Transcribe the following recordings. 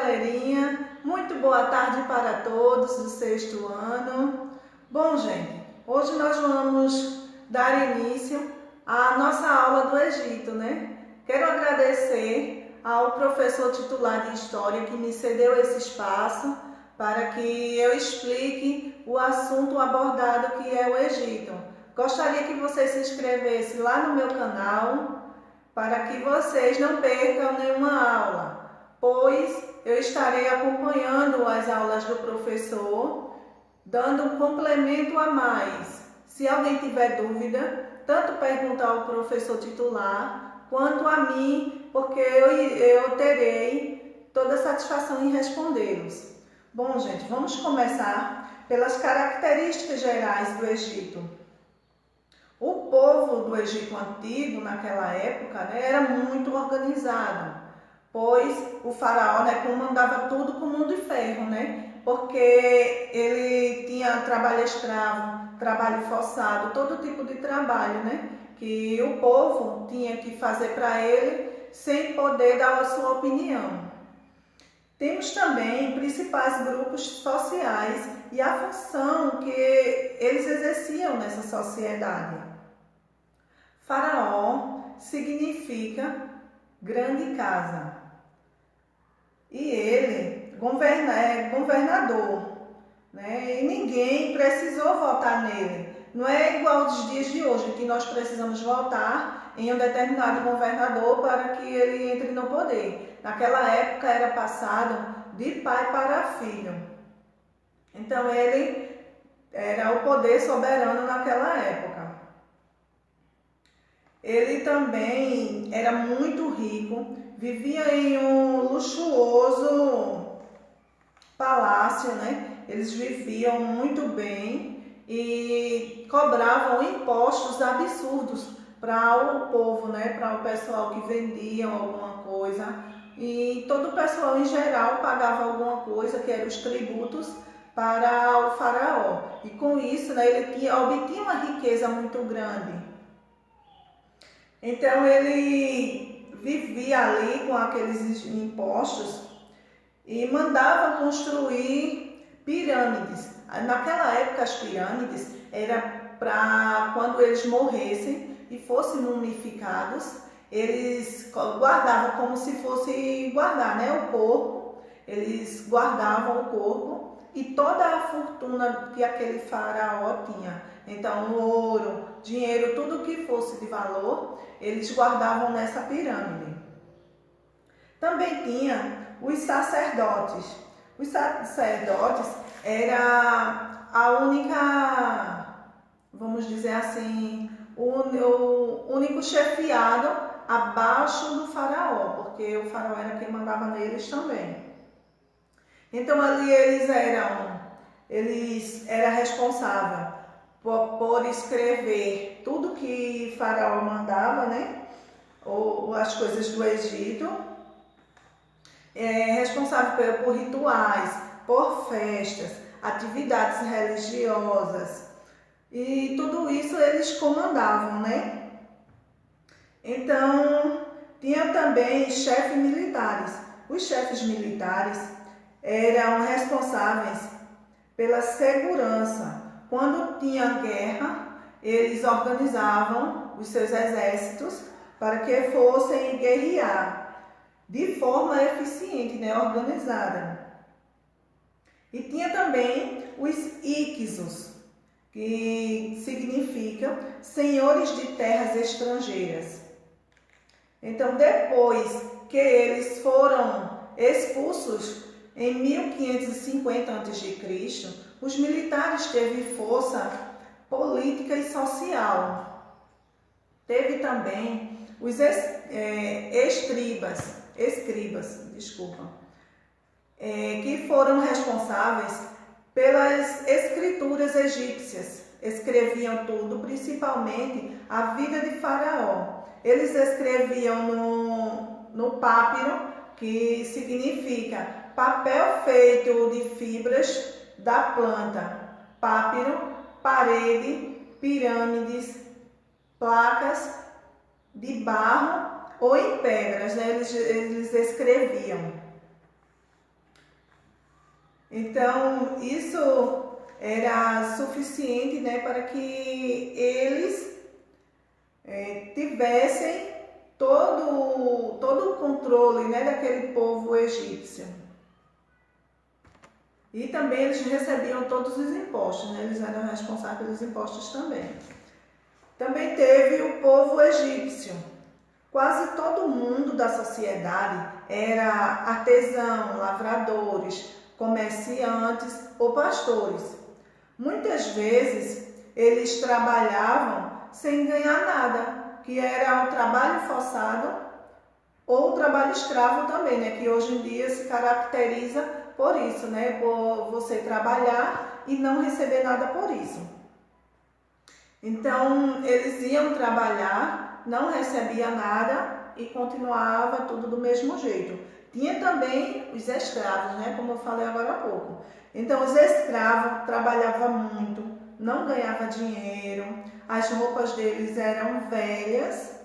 galerinha, muito boa tarde para todos do sexto ano. Bom, gente, hoje nós vamos dar início à nossa aula do Egito, né? Quero agradecer ao professor titular de História que me cedeu esse espaço para que eu explique o assunto abordado que é o Egito. Gostaria que vocês se inscrevessem lá no meu canal para que vocês não percam nenhuma aula, pois eu estarei acompanhando as aulas do professor, dando um complemento a mais. Se alguém tiver dúvida, tanto perguntar ao professor titular quanto a mim, porque eu terei toda a satisfação em respondê-los. Bom, gente, vamos começar pelas características gerais do Egito. O povo do Egito Antigo, naquela época, era muito organizado, pois o faraó comandava tudo com mão de ferro, porque ele tinha trabalho escravo, trabalho forçado, todo tipo de trabalho, que o povo tinha que fazer para ele sem poder dar a sua opinião. Temos também principais grupos sociais e a função que eles exerciam nessa sociedade. Faraó significa grande casa e ele é governador, e ninguém precisou votar nele. Não é igual aos dias de hoje, que nós precisamos votar em um determinado governador para que ele entre no poder. Naquela época era passado de pai para filho. Então ele era o poder soberano naquela época. Ele também era muito rico, vivia em um luxuoso palácio, Eles viviam muito bem e cobravam impostos absurdos para o povo, para o pessoal que vendia alguma coisa. E todo o pessoal em geral pagava alguma coisa, que eram os tributos, para o faraó. E com isso, ele obtinha uma riqueza muito grande. Então ele vivia ali com aqueles impostos e mandava construir pirâmides. Naquela época as pirâmides era para quando eles morressem e fossem mumificados, eles guardavam como se fosse guardar, o corpo. Eles guardavam o corpo e toda a fortuna que aquele faraó tinha. Então, o ouro, dinheiro, tudo que fosse de valor, eles guardavam nessa pirâmide. Também tinha os sacerdotes. Os sacerdotes era a única, vamos dizer assim, o único chefiado abaixo do faraó, porque o faraó era quem mandava neles também. Então, ali eles eram responsáveis por escrever tudo que faraó mandava, ou as coisas do Egito, responsável por rituais, por festas, atividades religiosas, e tudo isso eles comandavam, Então, tinha também chefes militares. Os chefes militares eram responsáveis pela segurança. Quando tinha guerra, eles organizavam os seus exércitos para que fossem guerrear de forma eficiente, organizada. E tinha também os Íquisos, que significa senhores de terras estrangeiras. Então, depois que eles foram expulsos em 1550 a.C., os militares teve força política e social. Teve também os escribas, que foram responsáveis pelas escrituras egípcias. Escreviam tudo, principalmente a vida de Faraó. Eles escreviam no pápiro, que significa papel feito de fibras da planta, pápiro, parede, pirâmides, placas de barro ou em pedras, eles escreviam. Então, isso era suficiente, né, para que eles tivessem todo o controle, né, daquele povo egípcio. E também eles recebiam todos os impostos, né, eles eram responsáveis pelos impostos também. Também teve o povo egípcio. Quase todo mundo da sociedade era artesão, lavradores, comerciantes ou pastores. Muitas vezes eles trabalhavam sem ganhar nada, que era o trabalho forçado ou o trabalho escravo também, né? Que hoje em dia se caracteriza por isso, né? Por você trabalhar e não receber nada por isso. Então, eles iam trabalhar, não recebia nada e continuava tudo do mesmo jeito. Tinha também os escravos, né? Como eu falei agora há pouco. Então, os escravos trabalhavam muito, não ganhavam dinheiro, as roupas deles eram velhas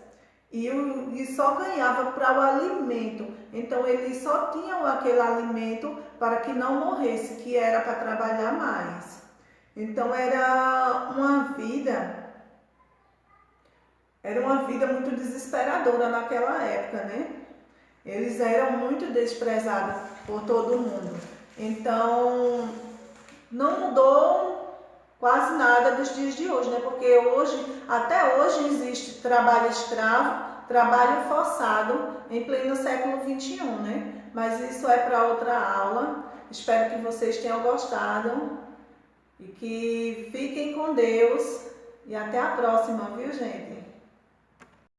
e só ganhava para o alimento. Então, eles só tinham aquele alimento para que não morresse, que era para trabalhar mais. Então, era uma vida muito desesperadora naquela época, né? Eles eram muito desprezados por todo mundo. Então, não mudou quase nada dos dias de hoje, né? Porque até hoje existe trabalho escravo, trabalho forçado em pleno século XXI, né? Mas isso é para outra aula. Espero que vocês tenham gostado e que fiquem com Deus e até a próxima, viu, gente?